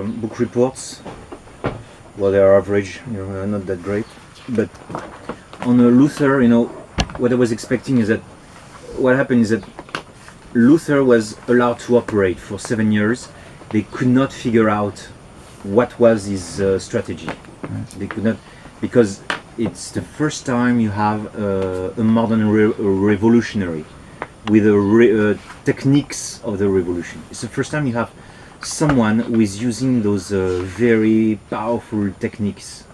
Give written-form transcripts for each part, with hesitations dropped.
book reports. Well, they are average, not that great. But on Luther, what I was expecting is that what happened is that Luther was allowed to operate for 7 years. They could not figure out what was his strategy. Right. They could not, because it's the first time you have a modern revolutionary with the techniques of the revolution. It's the first time you have someone who is using those very powerful techniques,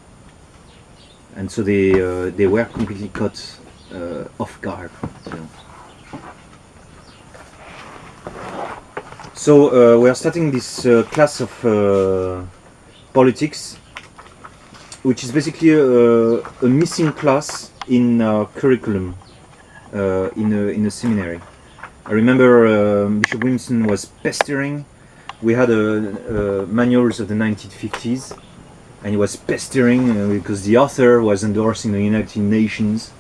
and so they were completely caught off guard. So we are starting this class of politics, which is basically a missing class in curriculum in a seminary. I remember Bishop Williamson was pestering. We had manuals of the 1950s, and he was pestering because the author was endorsing the United Nations,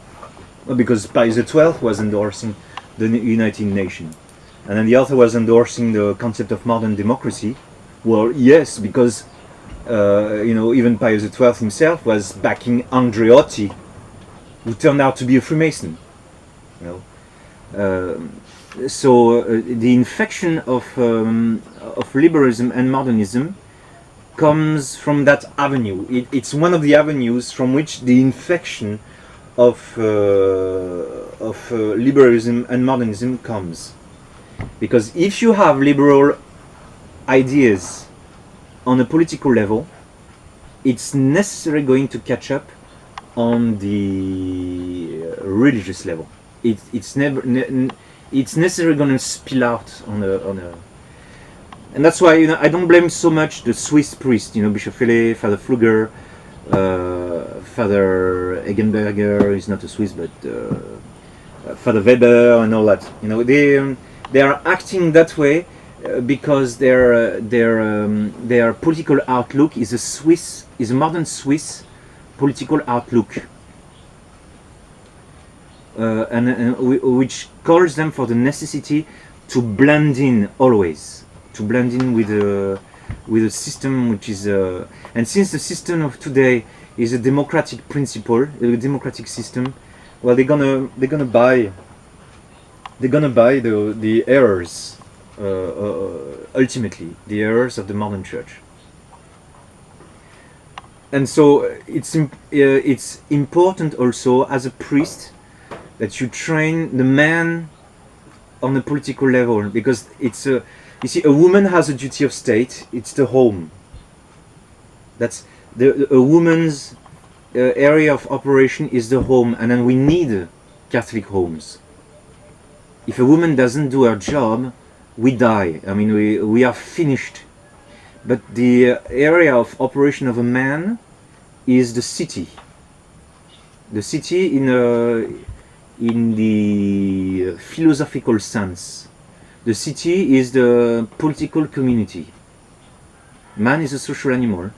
because Pius XII was endorsing the United Nations, and then the author was endorsing the concept of modern democracy. Well, yes, because even Pius XII himself was backing Andreotti, who turned out to be a Freemason. So the infection of liberalism and modernism comes from that avenue. It's one of the avenues from which the infection of liberalism and modernism comes. Because if you have liberal ideas on a political level, it's necessarily going to catch up on the religious level. It's necessarily going to spill out on a, and that's why I don't blame so much the Swiss priest, Bishop Fellé, Father Pfluger, Father Eggenberger is not a Swiss, but Father Weber and all that. They are acting that way because their political outlook is a modern Swiss political outlook. And which calls them for the necessity to blend in always, to blend in with a system which is and since the system of today is a democratic principle, a democratic system, well, they're gonna buy the errors, ultimately the errors of the modern church. And so it's important also as a priest that you train the man on a political level, because you see, a woman has a duty of state. It's the home. That's a woman's area of operation is the home, and then we need Catholic homes. If a woman doesn't do her job, we die. I mean, we are finished. But the area of operation of a man is the city. The city in the philosophical sense. The city is the political community. Man is a social animal,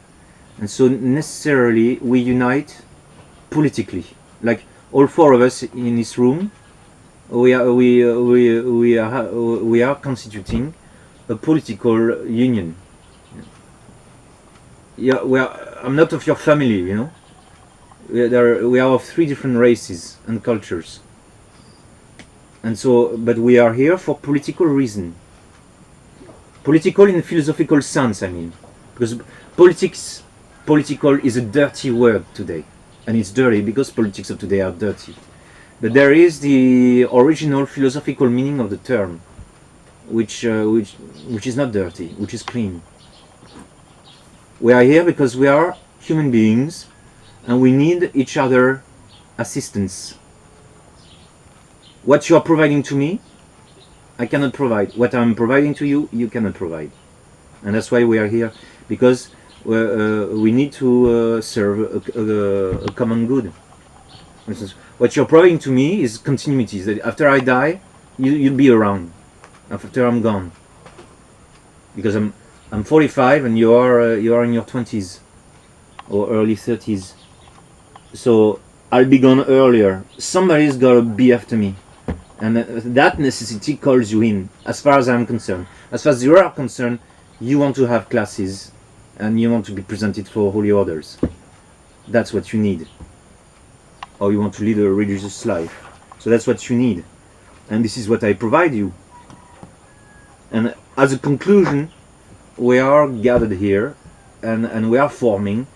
and so necessarily we unite politically. Like all four of us in this room, we are constituting a political union. Yeah, I'm not of your family, we are of 3 different races and cultures. And so, but we are here for political reason. Political in a philosophical sense, I mean. Because political is a dirty word today. And it's dirty because politics of today are dirty. But there is the original philosophical meaning of the term, which is not dirty, which is clean. We are here because we are human beings, and we need each other assistance. What you are providing to me, I cannot provide. What I'm providing to you, you cannot provide. And that's why we are here, because we need to serve a common good. For instance, what you're providing to me is continuity. That after I die, you'll be around. After I'm gone, because I'm 45 and you are in your 20s or early 30s. So I'll be gone earlier. Somebody's gotta be after me. And that necessity calls you in, as far as I'm concerned. As far as you are concerned, you want to have classes and you want to be presented for holy orders. That's what you need. Or you want to lead a religious life. So that's what you need. And this is what I provide you. And as a conclusion, we are gathered here and we are forming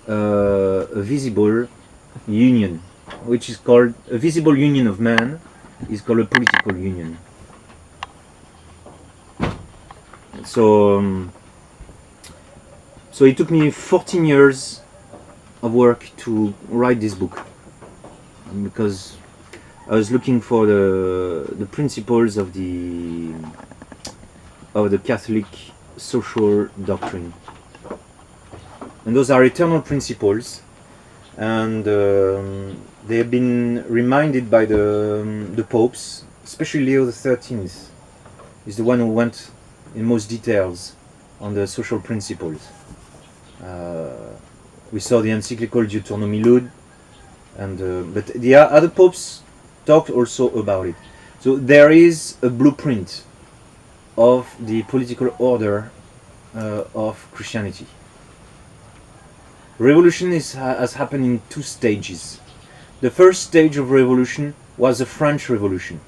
a visible union, which is called a visible union of man, is called a political union. So, so it took me 14 years of work to write this book, because I was looking for the principles of the Catholic social doctrine, and those are eternal principles, and they have been reminded by the popes, especially Leo XIII is the one who went in most details on the social principles. We saw the encyclical Deuteronomy Lud, and but the other popes talked also about it. So there is a blueprint of the political order of Christianity. Revolution has happened in two stages. The first stage of revolution was the French Revolution,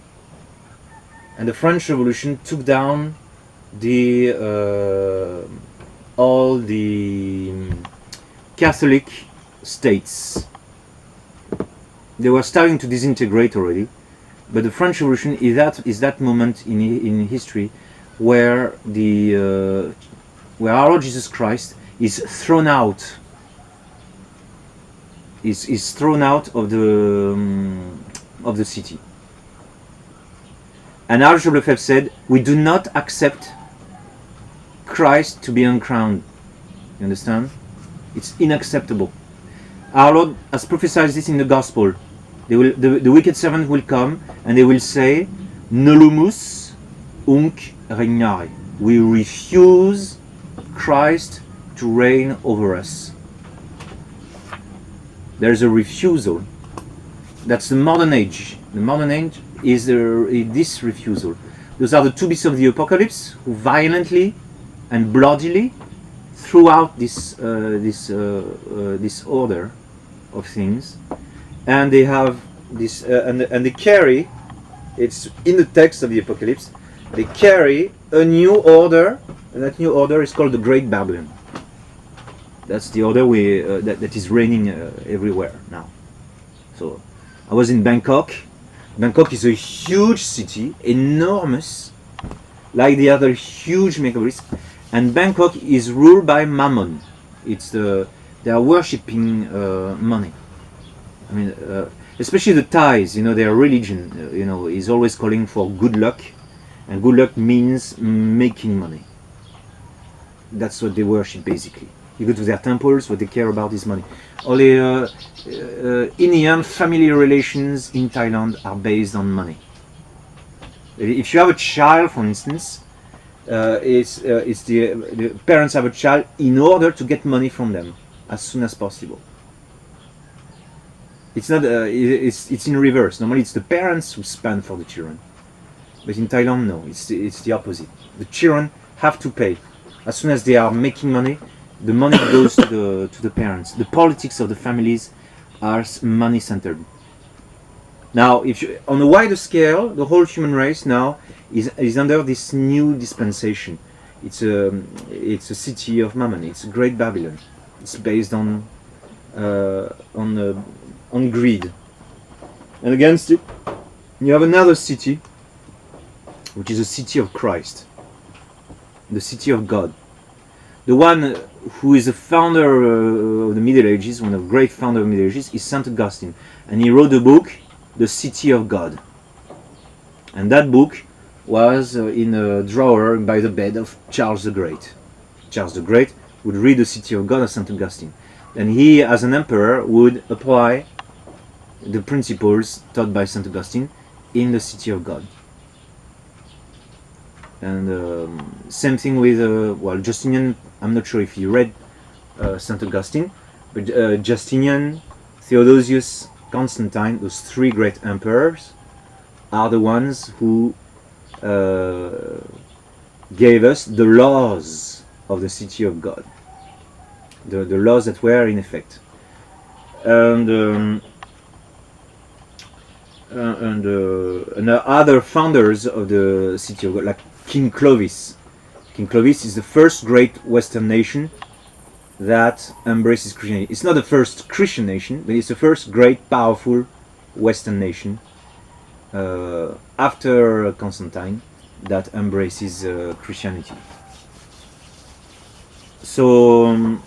and the French Revolution took down all the Catholic states. They were starting to disintegrate already, but the French Revolution is that moment in history where where our Lord Jesus Christ is thrown out. Is thrown out of the city. And Archbishop Lefebvre said, "We do not accept Christ to be uncrowned." You understand? It's unacceptable. Our Lord has prophesied this in the Gospel. The wicked servant will come and they will say, "Nolumus unc regnare." We refuse Christ to reign over us. There's a refusal. That's the modern age. The modern age is this refusal. Those are the two beasts of the Apocalypse who violently and bloodily threw out this order of things, and they have this and they carry. It's in the text of the Apocalypse. They carry a new order, and that new order is called the Great Babylon. That's the order that is reigning everywhere now. So I was in Bangkok. Bangkok is a huge city, enormous, like the other huge megapolis. And Bangkok is ruled by Mammon. They are worshipping money. I mean, especially the Thais. You know, their religion, is always calling for good luck, and good luck means making money. That's what they worship basically. You go to their temples, what they care about is money. Only in the end, family relations in Thailand are based on money. If you have a child, for instance, the parents have a child in order to get money from them as soon as possible. It's not. It's in reverse. Normally, it's the parents who spend for the children, but in Thailand, no. It's the opposite. The children have to pay as soon as they are making money. The money goes to the parents. The politics of the families are money centered. Now, on a wider scale, the whole human race now is under this new dispensation. It's a city of Mammon. It's a Great Babylon. It's based on greed. And against it, you have another city, which is a city of Christ, the city of God. The one who is the founder of the Middle Ages, one of the great founders of the Middle Ages, is Saint Augustine. And he wrote the book, The City of God. And that book was in a drawer by the bed of Charles the Great. Charles the Great would read The City of God of Saint Augustine. And he, as an emperor, would apply the principles taught by Saint Augustine in the City of God. And same thing with Justinian. I'm not sure if he read Saint Augustine, but Justinian, Theodosius, Constantine, those three great emperors, are the ones who gave us the laws of the City of God. the laws that were in effect. And other founders of the city, like King Clovis. King Clovis is the first great Western nation that embraces Christianity. It's not the first Christian nation, but it's the first great, powerful Western nation after Constantine that embraces Christianity. So,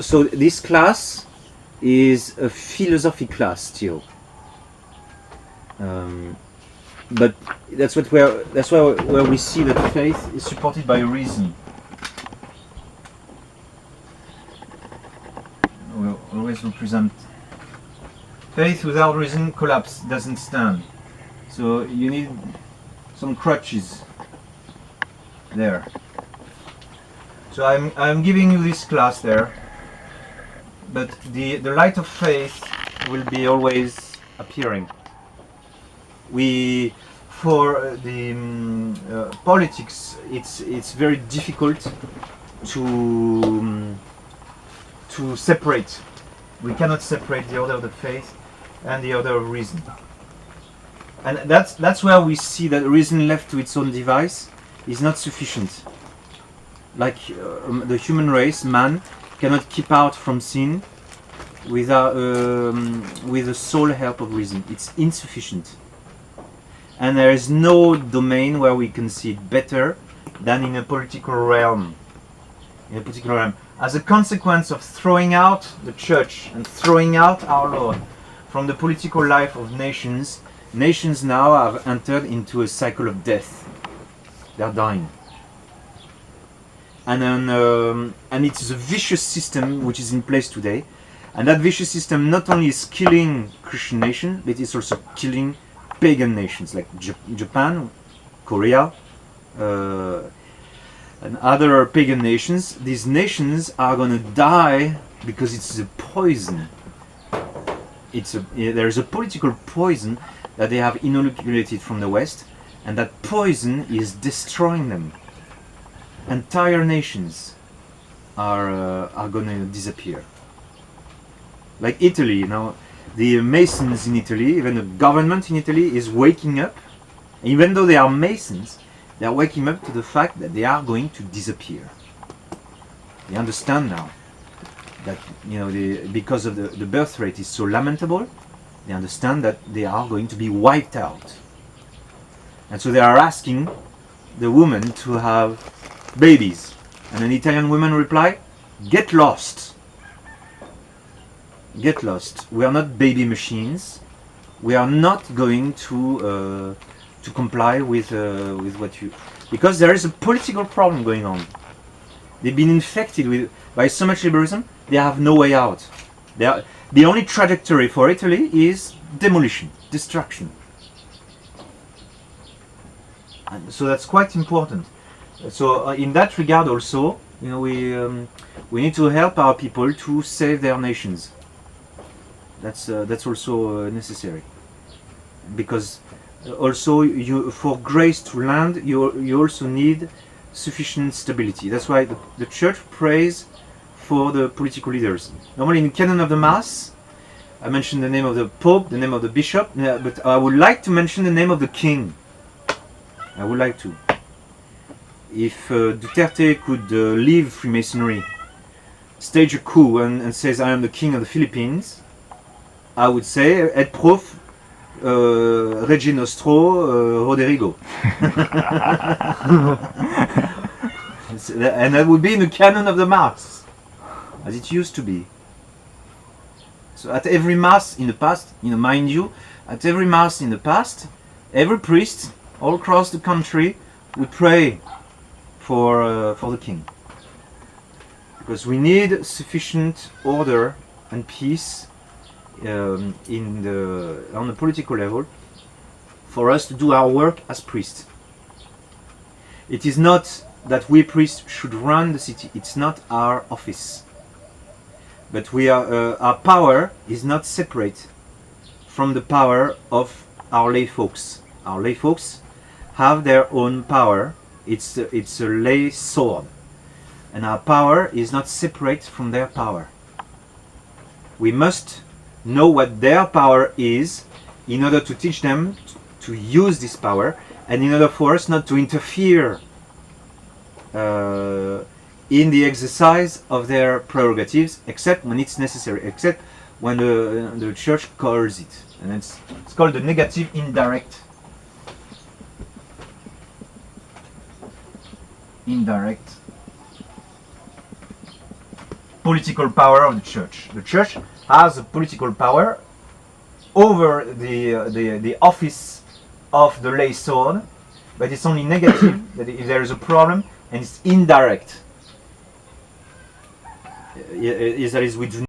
so this class is a philosophy class still. But that's why where we see that faith is supported by reason. We'll always represent faith without reason collapse, doesn't stand. So you need some crutches there. So I'm giving you this class there, but the light of faith will be always appearing. For the politics, it's very difficult to separate. We cannot separate the order of the faith and the order of reason, and that's where we see that reason left to its own device is not sufficient. Like the human race, man cannot keep out from sin without with the sole help of reason. It's insufficient. And there is no domain where we can see it better than in a political realm. As a consequence of throwing out the church and throwing out our Lord from the political life of nations, nations now have entered into a cycle of death. They are dying. And it's a vicious system which is in place today. And that vicious system not only is killing Christian nations, but it's also killing pagan nations like Japan, Korea, and other pagan nations. These nations are going to die because it's a poison. There is a political poison that they have inoculated from the West, and that poison is destroying them. Entire nations are going to disappear. Like Italy now. The Masons in Italy, even the government in Italy is waking up. Even though they are Masons, they are waking up to the fact that they are going to disappear. They understand now that, because of the birth rate is so lamentable, they understand that they are going to be wiped out. And so they are asking the woman to have babies. And an Italian woman replied, "Get lost. Get lost. We are not baby machines. We are not going to comply with what you..." Because there is a political problem going on. They've been infected by so much liberalism, they have no way out. The only trajectory for Italy is demolition, destruction. And so that's quite important. So in that regard also, we need to help our people to save their nations. That's also necessary, because also for grace to land, you also need sufficient stability. That's why the Church prays for the political leaders. Normally in the canon of the Mass, I mentioned the name of the Pope, the name of the Bishop, but I would like to mention the name of the King. I would like to. If Duterte could leave Freemasonry, stage a coup and says, "I am the King of the Philippines," I would say, "Et prof, Regi Nostro, Roderigo." And that would be in the canon of the Mass, as it used to be. So at every Mass in the past, mind you, at every Mass in the past, every priest all across the country would pray for the King. Because we need sufficient order and peace on the political level for us to do our work as priests. It is not that we priests should run the city. It's not our office. But our power is not separate from the power of our lay folks. Our lay folks have their own power. It's a lay sword, and our power is not separate from their power. We must know what their power is in order to teach them to use this power, and in order for us not to interfere in the exercise of their prerogatives, except when it's necessary, except when the church calls it. And it's called the negative indirect political power of the church. The church has a political power over the office of the lay sword, but it's only negative that if there is a problem, and it's indirect. That is, we do